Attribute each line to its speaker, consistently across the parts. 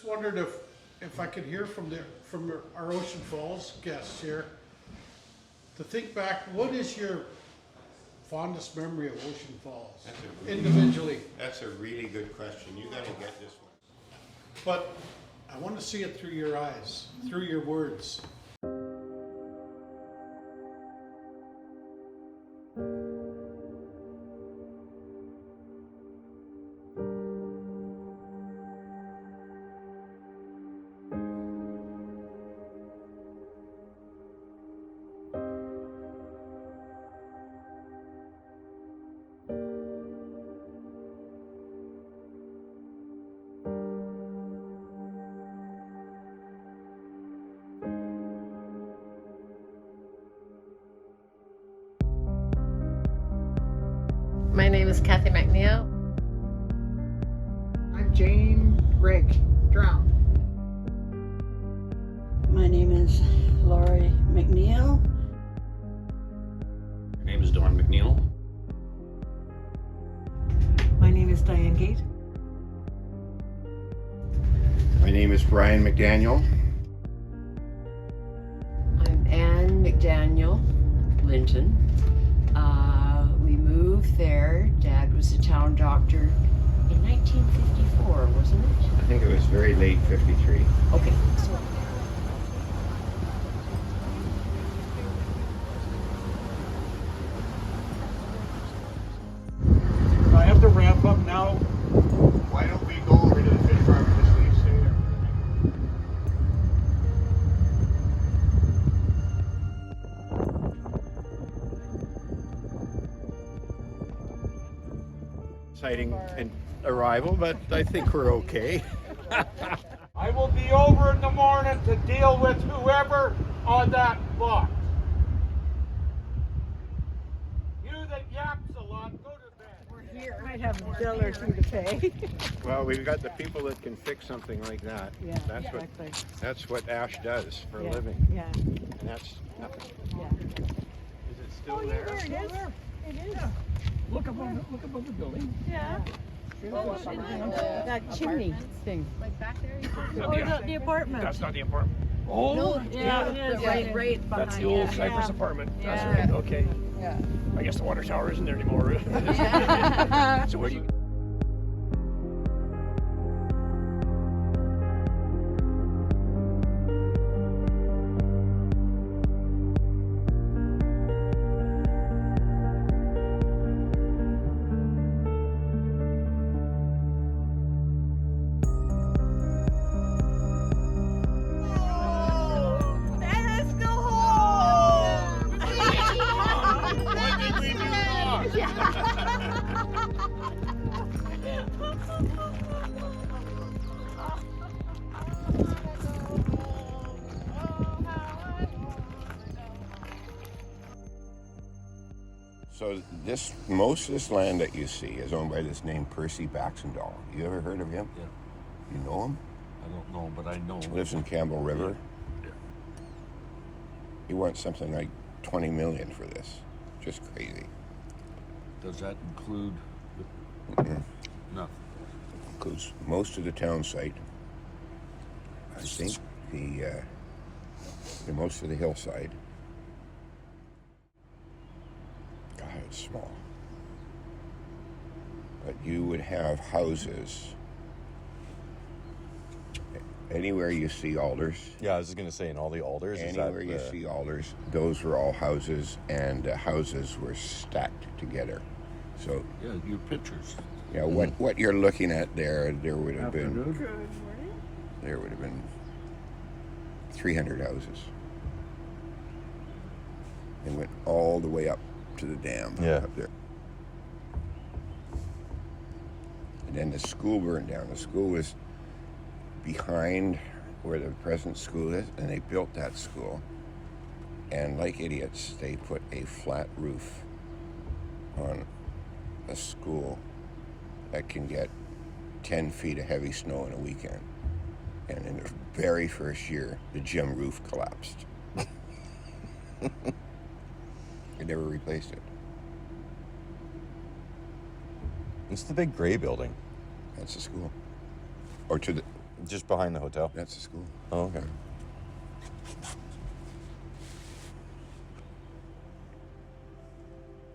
Speaker 1: Wondered if I could hear from our Ocean Falls guests here to think back. What is your fondest memory of Ocean Falls individually?
Speaker 2: That's a really good question. You got to get this one.
Speaker 1: But I want to see it through your eyes, through your words.
Speaker 3: My name is Kathy McNeil.
Speaker 4: I'm Jane Rigg, drowned.
Speaker 5: My name is Laurie McNeil.
Speaker 6: My name is Dawn McNeil.
Speaker 5: My name is Diane Gate.
Speaker 2: My name is Brian McDaniel.
Speaker 7: I'm Ann McDaniel Linton. We moved there. Dad was a town doctor in 1954, wasn't it?
Speaker 2: I think it was very late 53.
Speaker 7: Okay.
Speaker 4: I have to ramp up now.
Speaker 2: Why don't we go over to the fish farm and just leave stay there? Exciting arrival, but I think we're okay.
Speaker 4: I will be over in the morning to deal with whoever on that box. You that yaps a lot, go to bed.
Speaker 5: We're here. Might have a bill or two to pay.
Speaker 2: Well, we've got the people that can fix something like that.
Speaker 5: Yeah,
Speaker 2: That's that's what Ash does for a
Speaker 5: Yeah,
Speaker 2: living.
Speaker 5: yeah,
Speaker 2: And that's nothing.
Speaker 5: yeah.
Speaker 2: Is it still there?
Speaker 5: There it is. It is.
Speaker 4: Look above the building.
Speaker 5: Yeah. That chimney thing.
Speaker 3: Like back there?
Speaker 5: Oh, the apartment.
Speaker 4: That's not the apartment. Oh,
Speaker 5: Yeah, it is.
Speaker 3: Right behind.
Speaker 4: that's the old Cypress apartment. That's right. Okay.
Speaker 3: Yeah.
Speaker 4: I guess the water tower isn't there anymore. So where do you?
Speaker 2: So most of this land that you see is owned by this named Percy Baxendall. You ever heard of him?
Speaker 6: Yeah.
Speaker 2: You know him?
Speaker 6: I don't know, but I know.
Speaker 2: Lives in Campbell River.
Speaker 6: Yeah.
Speaker 2: He wants something like 20 million for this. Just crazy.
Speaker 6: Does that include nothing?
Speaker 2: Includes most of the town site. I think the most of the hillside. God, it's small. But you would have houses anywhere you see alders.
Speaker 8: Yeah, I was just gonna say, in all the alders.
Speaker 2: Anywhere you see alders, those were all houses, and houses were stacked together. So
Speaker 6: Yeah, your pictures.
Speaker 2: you know what you're looking at there would have been 300 houses. They went all the way up to the dam up there. And then the school burned down. The school was behind where the present school is, and they built that school. And like idiots, they put a flat roof on a school that can get 10 feet of heavy snow in a weekend. And in the very first year, the gym roof collapsed. They never replaced it.
Speaker 8: It's the big gray building.
Speaker 2: That's the school. Or to the
Speaker 8: Just behind the hotel.
Speaker 2: That's the school.
Speaker 8: Oh, okay.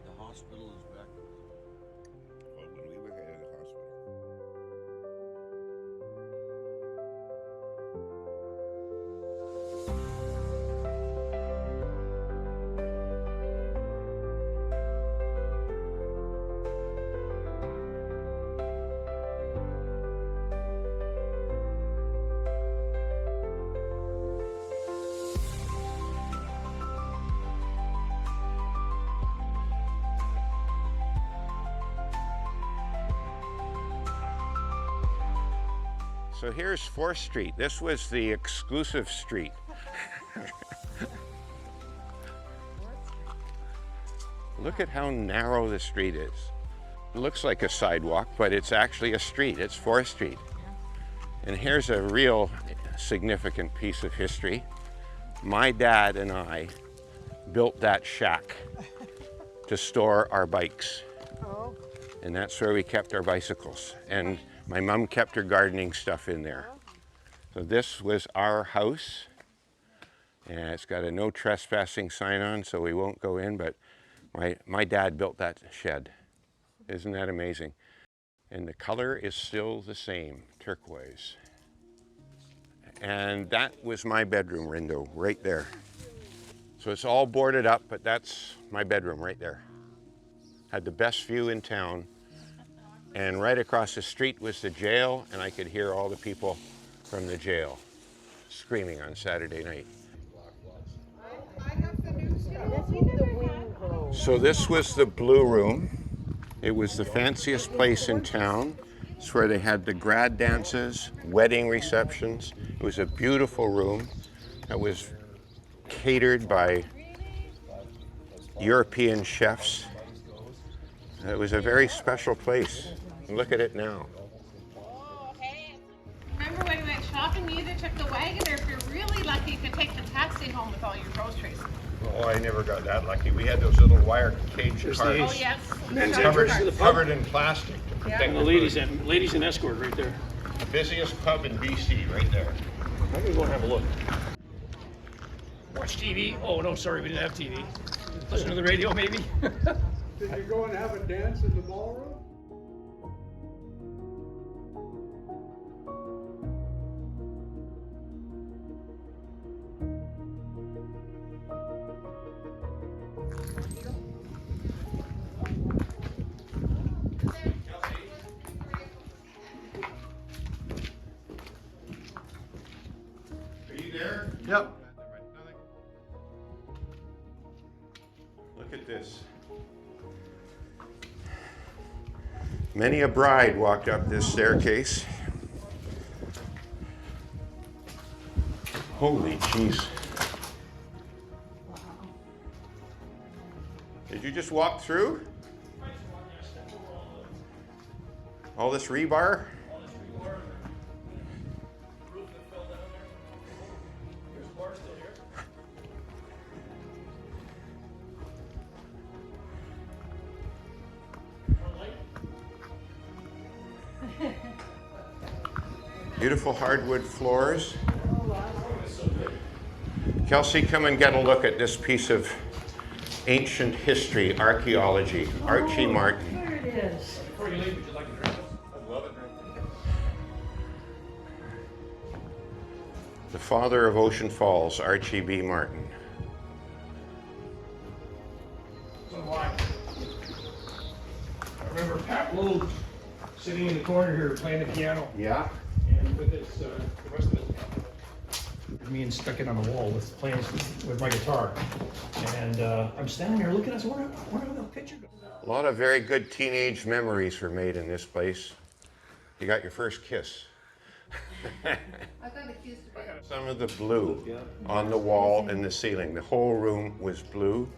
Speaker 6: The hospital is back.
Speaker 2: When we were here at the hospital. So here's 4th Street. This was the exclusive street. Look at how narrow the street is. It looks like a sidewalk, but it's actually a street. It's 4th Street. And here's a real significant piece of history. My dad and I built that shack to store our bikes. And that's where we kept our bicycles. And my mom kept her gardening stuff in there. So this was our house. And it's got a no trespassing sign on, so we won't go in, but my dad built that shed. Isn't that amazing? And the color is still the same, turquoise. And that was my bedroom window right there. So it's all boarded up, but that's my bedroom right there. Had the best view in town. And right across the street was the jail, and I could hear all the people from the jail screaming on Saturday night. So this was the Blue Room. It was the fanciest place in town. It's where they had the grad dances, wedding receptions. It was a beautiful room that was catered by European chefs. It was a very special place. Look at it now.
Speaker 3: Remember when we went shopping, you either took the wagon or if you're really lucky, you could take the taxi home with all your groceries.
Speaker 2: Oh, I never got that lucky. We had those little wire cage cars.
Speaker 3: Oh, yes.
Speaker 2: Covered in plastic.
Speaker 9: And the ladies in escort right there.
Speaker 2: Busiest pub in BC, right there.
Speaker 9: I'm gonna go and have a look. Watch TV. Oh no, sorry, we didn't have TV. Listen to the radio, maybe.
Speaker 1: Did you go and have a dance in the ballroom?
Speaker 2: Are you there?
Speaker 1: Yep.
Speaker 2: Look at this. Many a bride walked up this staircase. Holy jeez. Did you just walk through? All this rebar? Beautiful hardwood floors. Kelsey, come and get a look at this piece of ancient history, archaeology. Archie Martin.
Speaker 5: There it is.
Speaker 9: Before you leave, would you like a drink? I'd love it.
Speaker 2: The father of Ocean Falls, Archie B. Martin.
Speaker 9: So why? I remember Pat Loeb sitting in the corner here playing the piano,
Speaker 2: Yeah?
Speaker 9: and with his, the rest of it, me and stuck it on the wall with playing with my guitar. And I'm standing there looking at it, I wonder how that picture goes.
Speaker 2: A lot of very good teenage memories were made in this place. You got your first kiss. Some of the blue on the wall and the ceiling. The whole room was blue.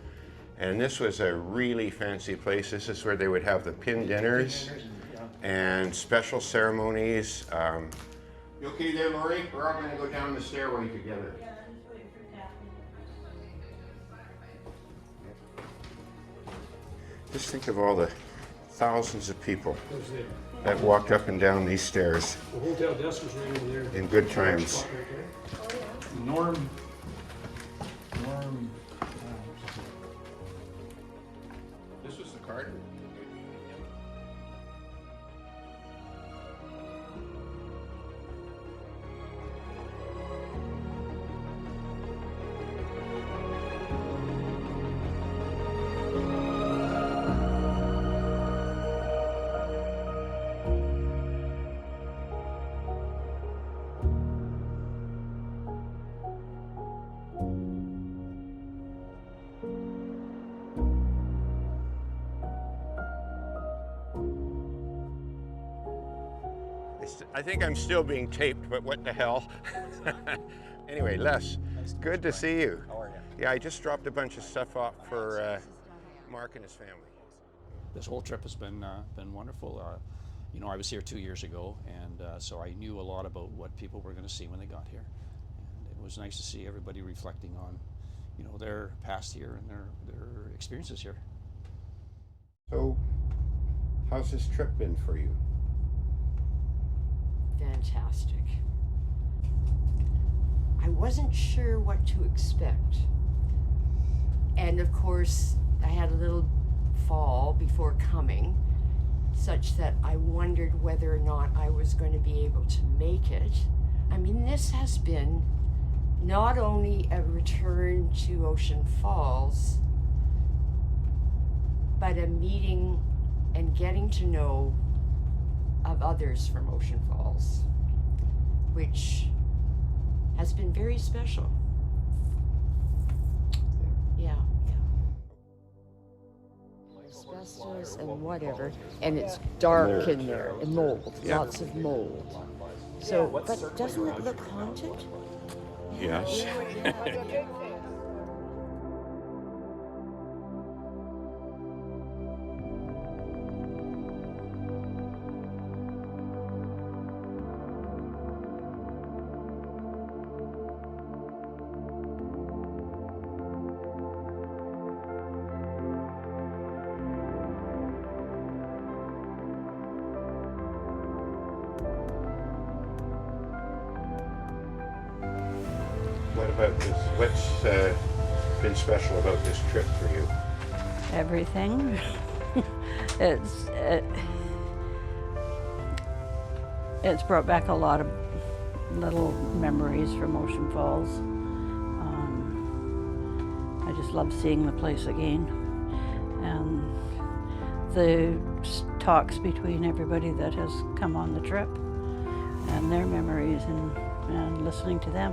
Speaker 2: And this was a really fancy place. This is where they would have the pin dinners and special ceremonies. You okay there, Lori? We're all gonna go down the stairway together. Just think of all the thousands of people that walked up and down these stairs
Speaker 9: The hotel desk was right over there.
Speaker 2: in good times.
Speaker 9: Spot right there. Norm.
Speaker 2: This was the card? I think I'm still being taped, but what the hell? Anyway, Les, good to see you.
Speaker 8: How are you?
Speaker 2: Yeah, I just dropped a bunch of stuff off for Mark and his family.
Speaker 10: This whole trip has been wonderful. You know, I was here 2 years ago, and so I knew a lot about what people were going to see when they got here. And it was nice to see everybody reflecting on, you know, their past here and their experiences here.
Speaker 2: So, how's this trip been for you?
Speaker 7: Fantastic. I wasn't sure what to expect. And of course, I had a little fall before coming, such that I wondered whether or not I was going to be able to make it. I mean, this has been not only a return to Ocean Falls, but a meeting and getting to know of others from Ocean Falls, which has been very special. Yeah. Asbestos and whatever, and it's dark in there, and mold, lots of mold. So, but doesn't it look haunted?
Speaker 2: Yes. What about this? What's been special about this trip for you?
Speaker 5: Everything. It's brought back a lot of little memories from Ocean Falls. I just love seeing the place again, and the talks between everybody that has come on the trip and their memories, and listening to them.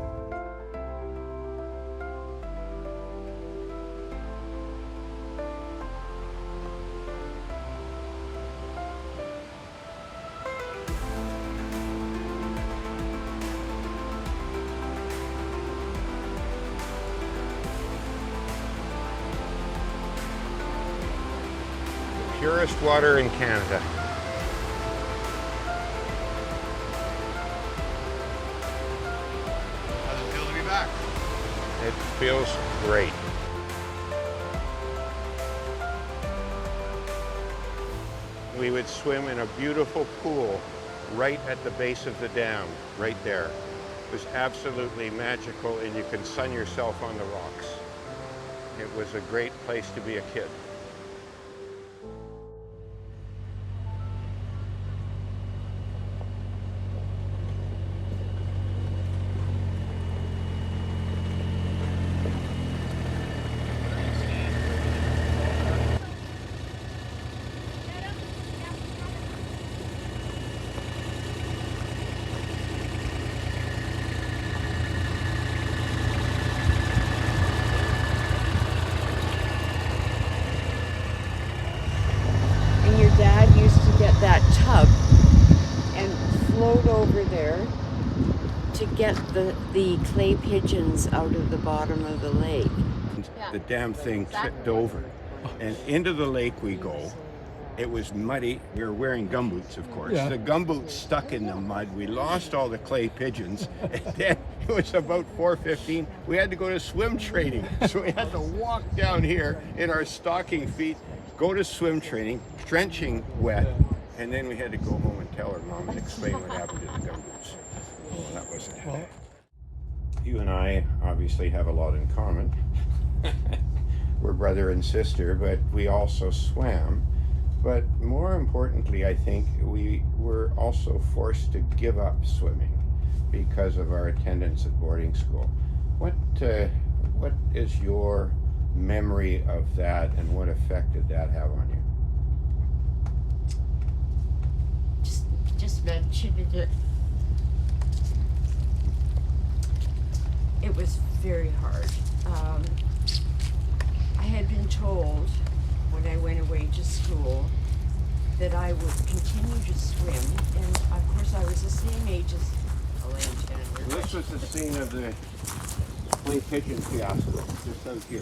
Speaker 2: Purest water in Canada.
Speaker 11: How's it feel to be back?
Speaker 2: It feels great. We would swim in a beautiful pool right at the base of the dam, right there. It was absolutely magical, and you can sun yourself on the rocks. It was a great place to be a kid.
Speaker 7: Dad used to get that tub and float over there to get the clay pigeons out of the bottom of the lake.
Speaker 2: The damn thing tipped over, and into the lake we go. It was muddy. We were wearing gumboots, of course. The gumboots stuck in the mud. We lost all the clay pigeons, and then it was about 4:15. We had to go to swim training, so we had to walk down here in our stocking feet, go to swim training, drenching wet, and then we had to go home and tell her mom and explain what happened to the gumboots. Well, that wasn't it. You and I obviously have a lot in common. We're brother and sister, but we also swam. But more importantly, I think we were also forced to give up swimming because of our attendance at boarding school. What is your memory of that, and what effect did that have on you?
Speaker 7: Just mentioned it. It was very hard. I had been told when I went away to school that I would continue to swim, and of course I was the same age as Elaine.
Speaker 2: This was the scene of the clay pigeon fiasco, just out here.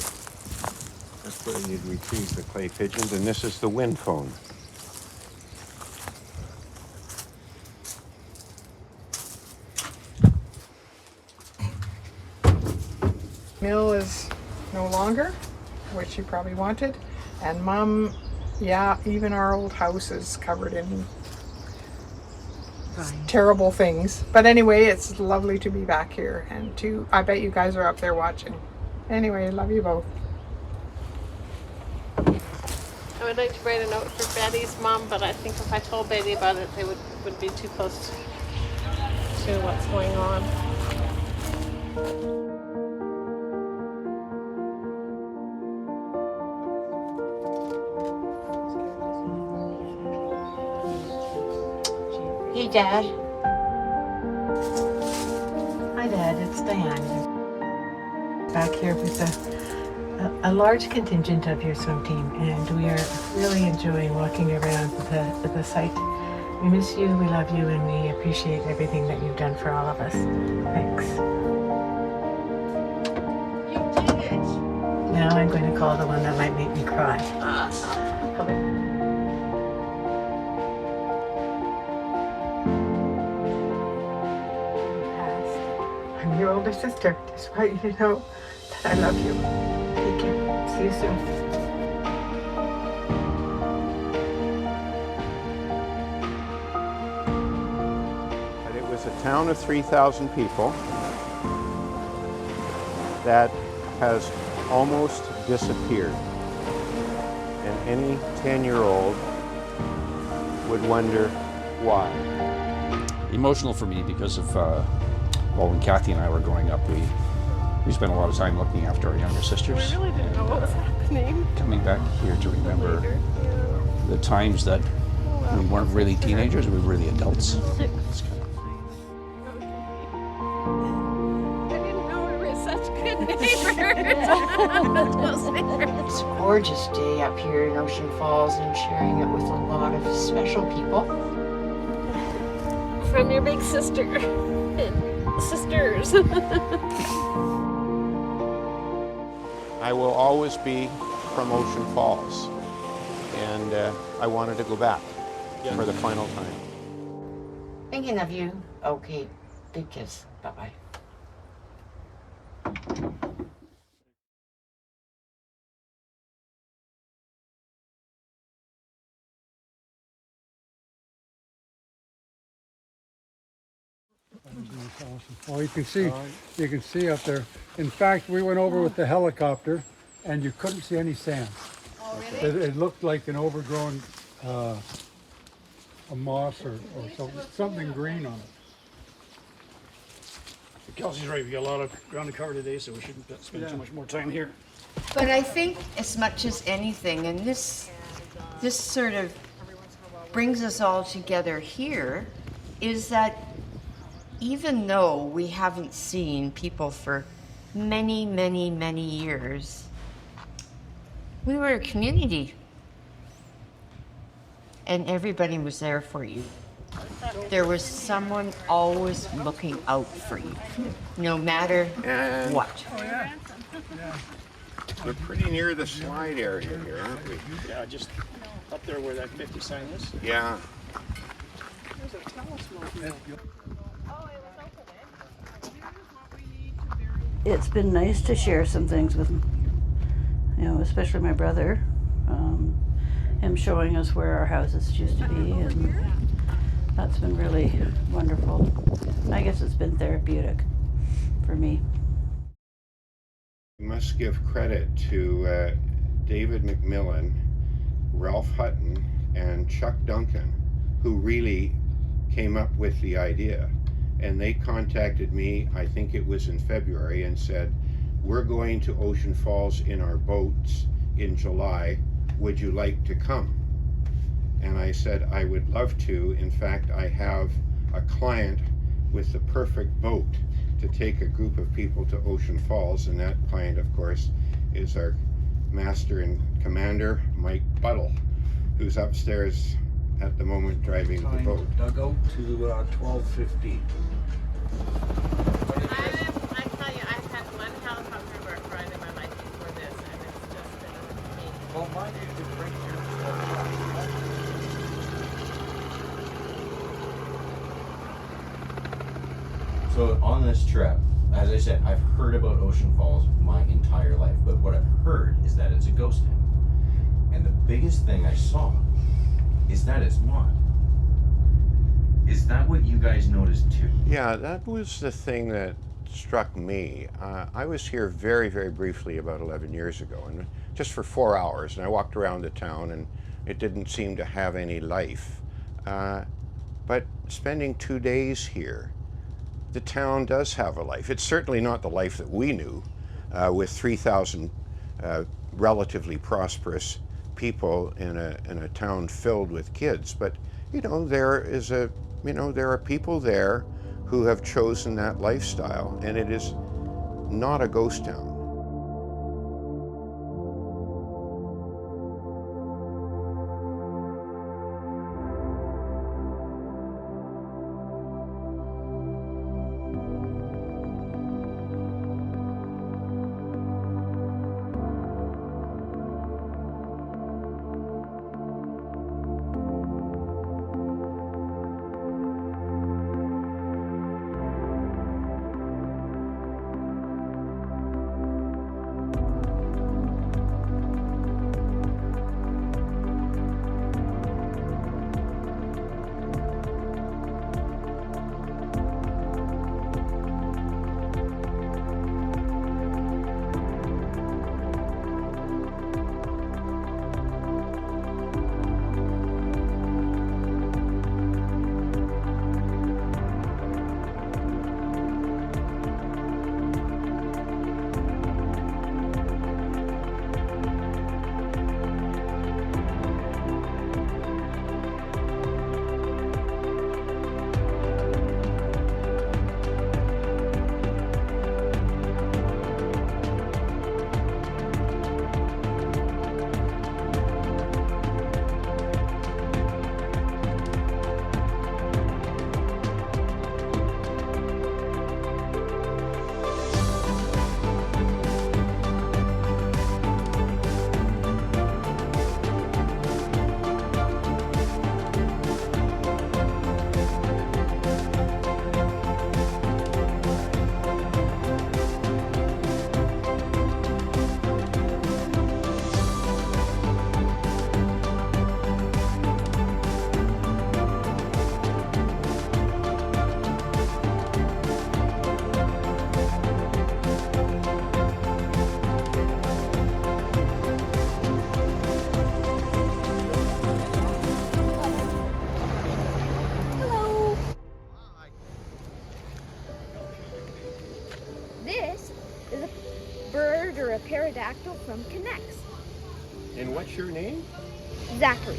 Speaker 2: That's where you'd retrieve the clay pigeons, and this is the wind phone.
Speaker 11: Mill is no longer, which you probably wanted, and Mom, yeah, even our old house is covered in terrible things. But anyway, it's lovely to be back here, and I bet you guys are up there watching. Anyway, love you both.
Speaker 3: I would like to write a note for Betty's mom, but I think if I told Betty about it, they would be too close to what's going on.
Speaker 7: Hey, Dad.
Speaker 12: Hi, Dad. It's Diane. Back here with a large contingent of your swim team, and we are really enjoying walking around the site. We miss you, we love you, and we appreciate everything that you've done for all of us. Thanks.
Speaker 7: You did it.
Speaker 12: Now I'm going to call the one that might make me cry. I'm your older sister. Just want you to know that I love you. Take care. See you soon.
Speaker 2: But it was a town of 3,000 people that has almost disappeared. And any 10-year-old would wonder why.
Speaker 10: Emotional for me because of, well, when Kathy and I were growing up, we spent a lot of time looking after our younger sisters.
Speaker 3: I really didn't know what was happening.
Speaker 10: Coming back here to remember the times that we weren't really teenagers, we were really adults.
Speaker 3: I didn't know we were such good neighbors.
Speaker 7: It's a gorgeous day up here in Ocean Falls, and sharing it with a lot of special people.
Speaker 3: From your big sister and sisters.
Speaker 2: I will always be from Ocean Falls, and I wanted to go back for the final time.
Speaker 7: Thinking of you. Okay, big kiss. Bye-bye.
Speaker 1: Oh, you can see up there. In fact, we went over with the helicopter, and you couldn't see any sand.
Speaker 3: Oh, really?
Speaker 1: It looked like an overgrown a moss or something green on it.
Speaker 9: Kelsey's right, we got a lot of ground to cover today, so we shouldn't spend too much more time here.
Speaker 7: But I think as much as anything, and this sort of brings us all together here, is that even though we haven't seen people for many, many, many years, we were a community. And everybody was there for you. There was someone always looking out for you, no matter what.
Speaker 2: We're pretty near the slide area here, aren't we?
Speaker 9: Yeah, just up there where that 50 sign is.
Speaker 2: Yeah.
Speaker 3: There's a telescope.
Speaker 5: It's been nice to share some things with, especially my brother. Him showing us where our houses used to be, and that's been really wonderful. I guess it's been therapeutic for me.
Speaker 2: I must give credit to David McMillan, Ralph Hutton, and Chuck Duncan, who really came up with the idea. And they contacted me, I think it was in February, and said, we're going to Ocean Falls in our boats in July. Would you like to come? And I said, I would love to. In fact, I have a client with the perfect boat to take a group of people to Ocean Falls, and that client, of course, is our master and commander, Mike Buttle, who's upstairs at the moment driving the boat.
Speaker 6: Dugout to 12:15.
Speaker 3: I tell you, I've had one helicopter ride in my life before this, and it's just been amazing.
Speaker 6: Well, mine is right here.
Speaker 8: So on this trip, as I said, I've heard about Ocean Falls my entire life, but what I've heard is that it's a ghost town. And the biggest thing I saw is that it's not. Is that what you guys noticed too?
Speaker 2: Yeah, that was the thing that struck me. I was here very, very briefly about 11 years ago, and just for 4 hours, and I walked around the town and it didn't seem to have any life. But spending 2 days here, the town does have a life. It's certainly not the life that we knew, with 3,000 relatively prosperous people in a town filled with kids. But you know, there are people there who have chosen that lifestyle, and it is not a ghost town.
Speaker 13: This is a bird or a pterodactyl from Connects.
Speaker 2: And what's your name?
Speaker 13: Zachary.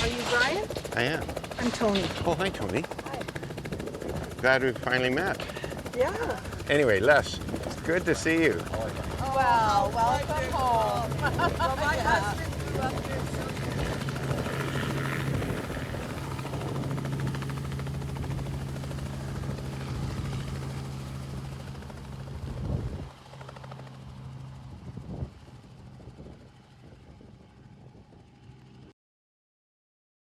Speaker 11: Are you Brian?
Speaker 2: I am.
Speaker 11: I'm Tony.
Speaker 2: Oh, hi, Tony.
Speaker 11: Hi.
Speaker 2: Glad we finally met.
Speaker 11: Yeah.
Speaker 2: Anyway, Les, good to see you.
Speaker 11: Well, welcome home. Well, my husband